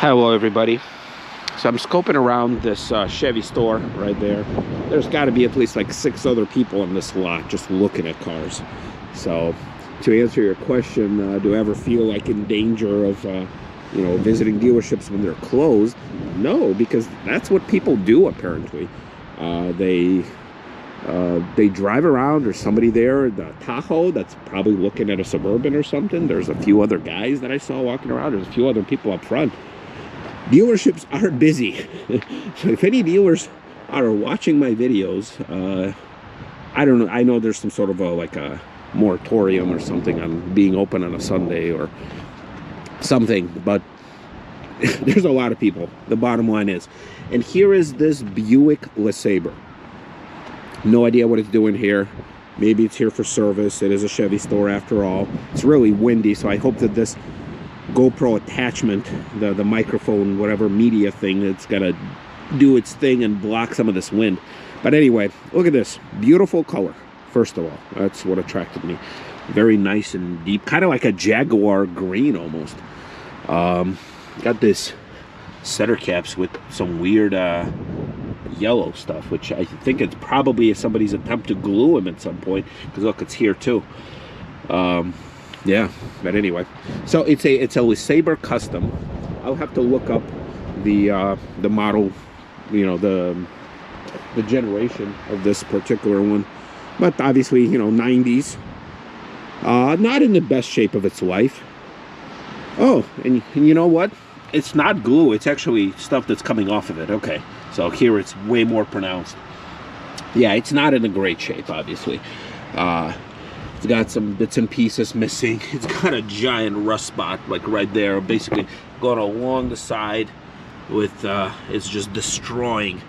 Hello everybody. So I'm scoping around this Chevy store right there. There's got to be at least like 6 other people in this lot just looking at cars. So to answer your question, do I ever feel like in danger of visiting dealerships when they're closed? No, because that's what people do apparently. They drive around. There's somebody there, the Tahoe, that's probably looking at a Suburban or something. There's a few other guys that I saw walking around. There's a few other people up front. Dealerships are busy. So if any dealers are watching my videos, I don't know. I know there's some sort of a moratorium or something on being open on a Sunday or something, but there's a lot of people. The bottom line is, and here is this Buick LeSabre. No idea what it's doing here. Maybe it's here for service. It is a Chevy store after all. It's really windy, so I hope that this GoPro attachment, the microphone, whatever media thing, it's gonna do its thing and block some of this wind. But anyway, look at this beautiful color. First of all, that's what attracted me. Very nice and deep, kind of like a Jaguar green almost. Got this center caps with some weird yellow stuff, which I think it's probably somebody's attempt to glue them at some point, because look, it's here too. Yeah, but anyway, so it's a LeSabre Custom. I'll have to look up the model, the generation of this particular one. But obviously, 90s. Not in the best shape of its life. Oh, and you know what? It's not glue. It's actually stuff that's coming off of it. Okay, so here it's way more pronounced. Yeah, it's not in a great shape, obviously. It's got some bits and pieces missing. It's got a giant rust spot, like right there, basically going along the side with, it's just destroying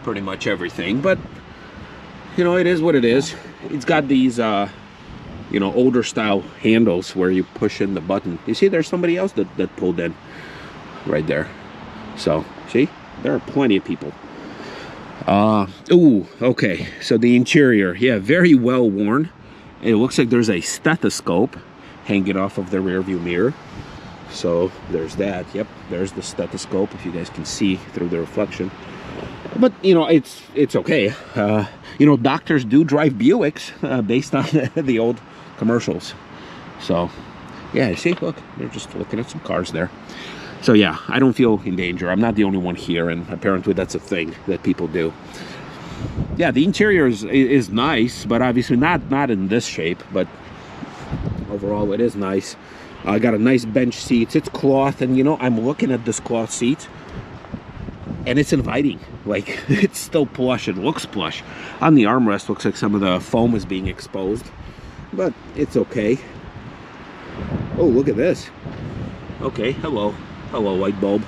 pretty much everything. But, it is what it is. It's got these, older style handles where you push in the button. You see, there's somebody else that pulled in right there. So, see, there are plenty of people. Ooh, okay. So the interior, yeah, very well worn. It looks like there's a stethoscope hanging off of the rear view mirror. So there's that. Yep, there's the stethoscope, if you guys can see through the reflection. But, it's okay. Doctors do drive Buicks based on the old commercials. So, yeah, see, look, they're just looking at some cars there. So, yeah, I don't feel in danger. I'm not the only one here, and apparently that's a thing that people do. Yeah, the interior is nice, but obviously not in this shape, but overall it is nice. I got a nice bench seats. It's cloth, and I'm looking at this cloth seat and it's inviting. Like, it's still plush. It looks plush. On the armrest, looks like some of the foam is being exposed, but it's okay. Oh, look at this. Okay, hello light bulb.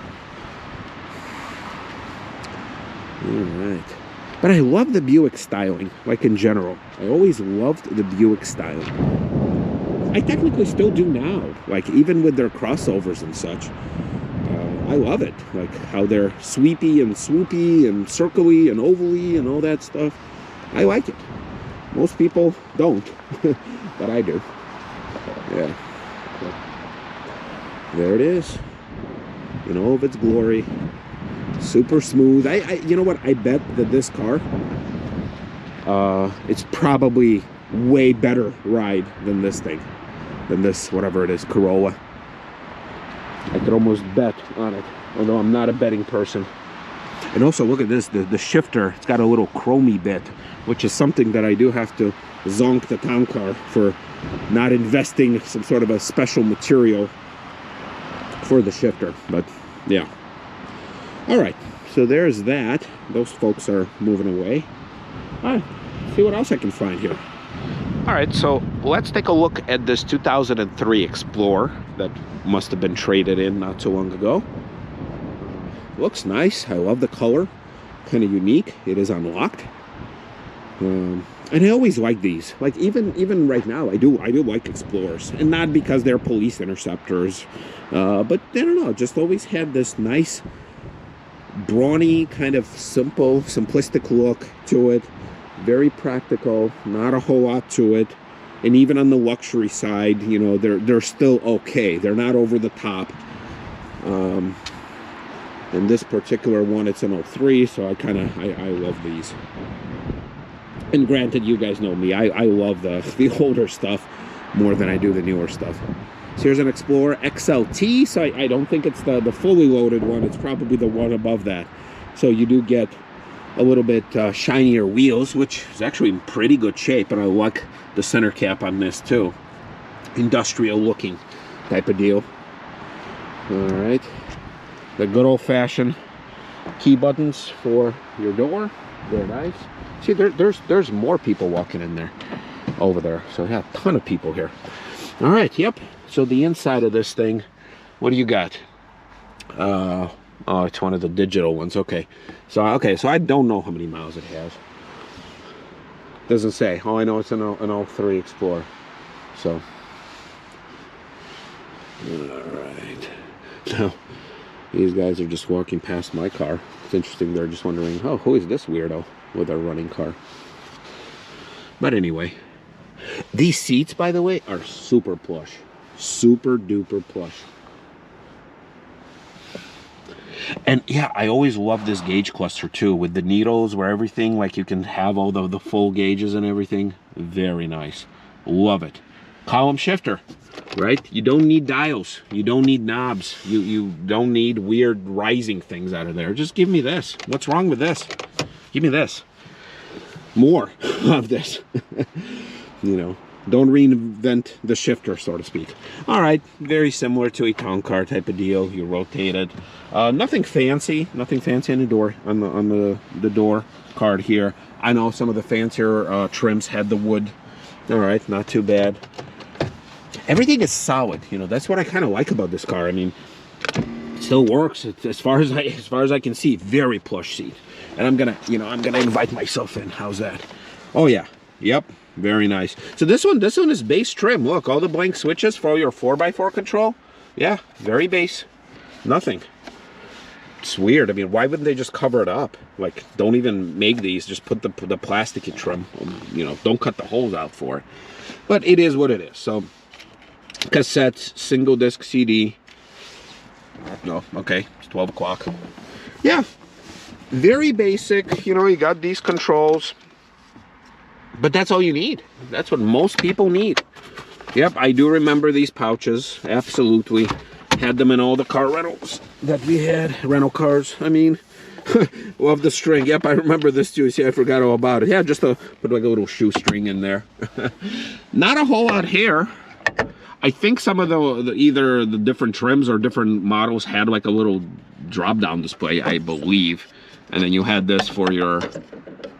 All right. But I love the Buick styling, like in general. I always loved the Buick styling. I technically still do now, like even with their crossovers and such. I love it, like how they're sweepy and swoopy and circly and ovally and all that stuff. I like it. Most people don't, but I do. Yeah. So, there it is. In all of its glory. Super smooth. You know what? I bet that this car, it's probably way better ride than this thing, than this whatever it is, Corolla. I could almost bet on it, although I'm not a betting person. And also, look at this, the shifter. It's got a little chromey bit, which is something that I do have to zonk the town car for not investing some sort of a special material for the shifter. But yeah. All right, so there's that. Those folks are moving away. All right, see what else I can find here. All right, so let's take a look at this 2003 Explorer that must have been traded in not too long ago. Looks nice. I love the color. Kind of unique. It is unlocked. And I always like these. Like even right now, I do like Explorers, and not because they're police interceptors, but I don't know. Just always had this nice, brawny, kind of simplistic look to it. Very practical. Not a whole lot to it. And even on the luxury side, you know, they're still okay. They're not over the top. And this particular one, it's an 03, so I love these. And granted, you guys know me, I love the older stuff more than I do the newer stuff. So here's an Explorer XLT, so I don't think it's the fully loaded one. It's probably the one above that. So you do get a little bit shinier wheels, which is actually in pretty good shape, and I like the center cap on this too. Industrial looking type of deal. All right. The good old-fashioned key buttons for your door. They're nice. See, there's more people walking in there, over there. So yeah, a ton of people here. All right, yep. So the inside of this thing, what do you got? Oh, it's one of the digital ones. Okay, so I don't know how many miles it has. Doesn't say. All I know it's an 03 Explorer. So, all right. Now, these guys are just walking past my car. It's interesting. They're just wondering, oh, who is this weirdo with a running car? But anyway, these seats, by the way, are super plush. Super duper plush. And yeah, I always love this gauge cluster too, with the needles where everything, like you can have all the full gauges and everything. Very nice. Love it. Column shifter. Right? You don't need dials. You don't need knobs. You don't need weird rising things out of there. Just give me this. What's wrong with this? Give me this. More of this. You know, don't reinvent the shifter, so to speak. All right, very similar to a town car type of deal. You rotate it. Nothing fancy. Nothing fancy on the door, on the door card here. I know some of the fancier trims had the wood. All right, not too bad. Everything is solid, you know. That's what I kind of like about this car. I mean, it still works as far as I can see. Very plush seat, and I'm gonna invite myself in. How's that? Oh yeah, yep, very nice. So this one is base trim. Look, all the blank switches for all your 4x4 control. Yeah, very base. Nothing. It's weird. I mean, why wouldn't they just cover it up? Like, don't even make these. Just put the plasticky trim. You know, don't cut the holes out for it. But it is what it is. So. Cassettes, single disc CD. No, okay, it's 12 o'clock. Yeah, very basic. You know, you got these controls, but that's all you need. That's what most people need. Yep, I do remember these pouches. Absolutely, had them in all the car rentals that we had. Rental cars. I mean, love the string. Yep, I remember this too. See, I forgot all about it. Yeah, just put like a little shoestring in there. Not a whole lot here. I think some of either the different trims or different models had like a little drop down display, I believe. And then you had this for your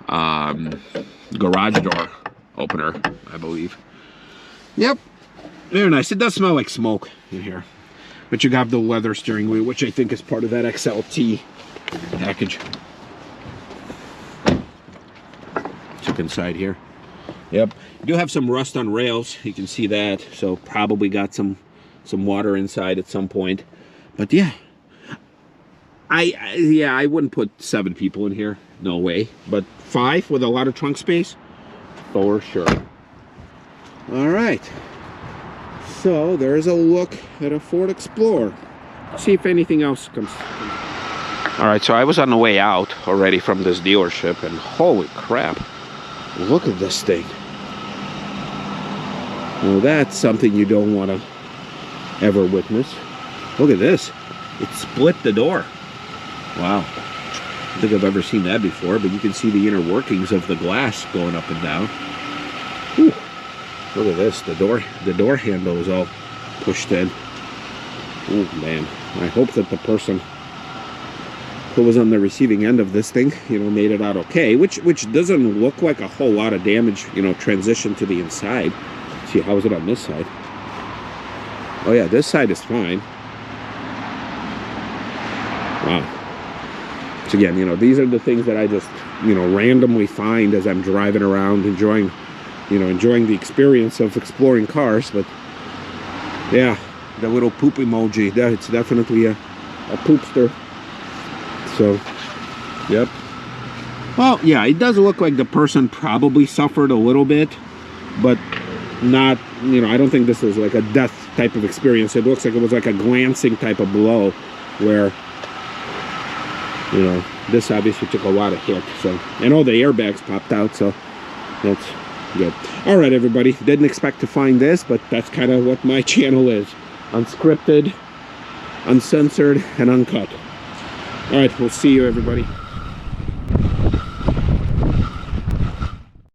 garage door opener, I believe. Yep, very nice. It does smell like smoke in here. But you have the leather steering wheel, which I think is part of that XLT package. Check inside here. Yep, you do have some rust on rails. You can see that, so probably got some water inside at some point. But yeah, I wouldn't put 7 people in here, no way. But 5 with a lot of trunk space, for sure. All right, so there's a look at a Ford Explorer. Let's see if anything else comes. All right, so I was on the way out already from this dealership, and holy crap, look at this thing. Well, that's something you don't want to ever witness. Look at this. It split the door. Wow. I don't think I've ever seen that before, but you can see the inner workings of the glass going up and down. Whew. Look at this. The door handle is all pushed in. Oh, man. I hope that the person who was on the receiving end of this thing, you know, made it out okay, which doesn't look like a whole lot of damage, you know, transition to the inside. See, how is it on this side? Oh yeah, this side is fine. Wow. So again, you know, these are the things that I just, you know, randomly find as I'm driving around, enjoying the experience of exploring cars. But yeah, the little poop emoji, it's definitely a poopster. So, yep. Well, yeah, it does look like the person probably suffered a little bit, but not, you know, I don't think this was like a death type of experience. It looks like it was like a glancing type of blow where, you know, this obviously took a lot of hit. So, and all the airbags popped out, so that's good. All right, everybody, didn't expect to find this, but that's kind of what my channel is. Unscripted, uncensored, and uncut. All right, we'll see you, everybody.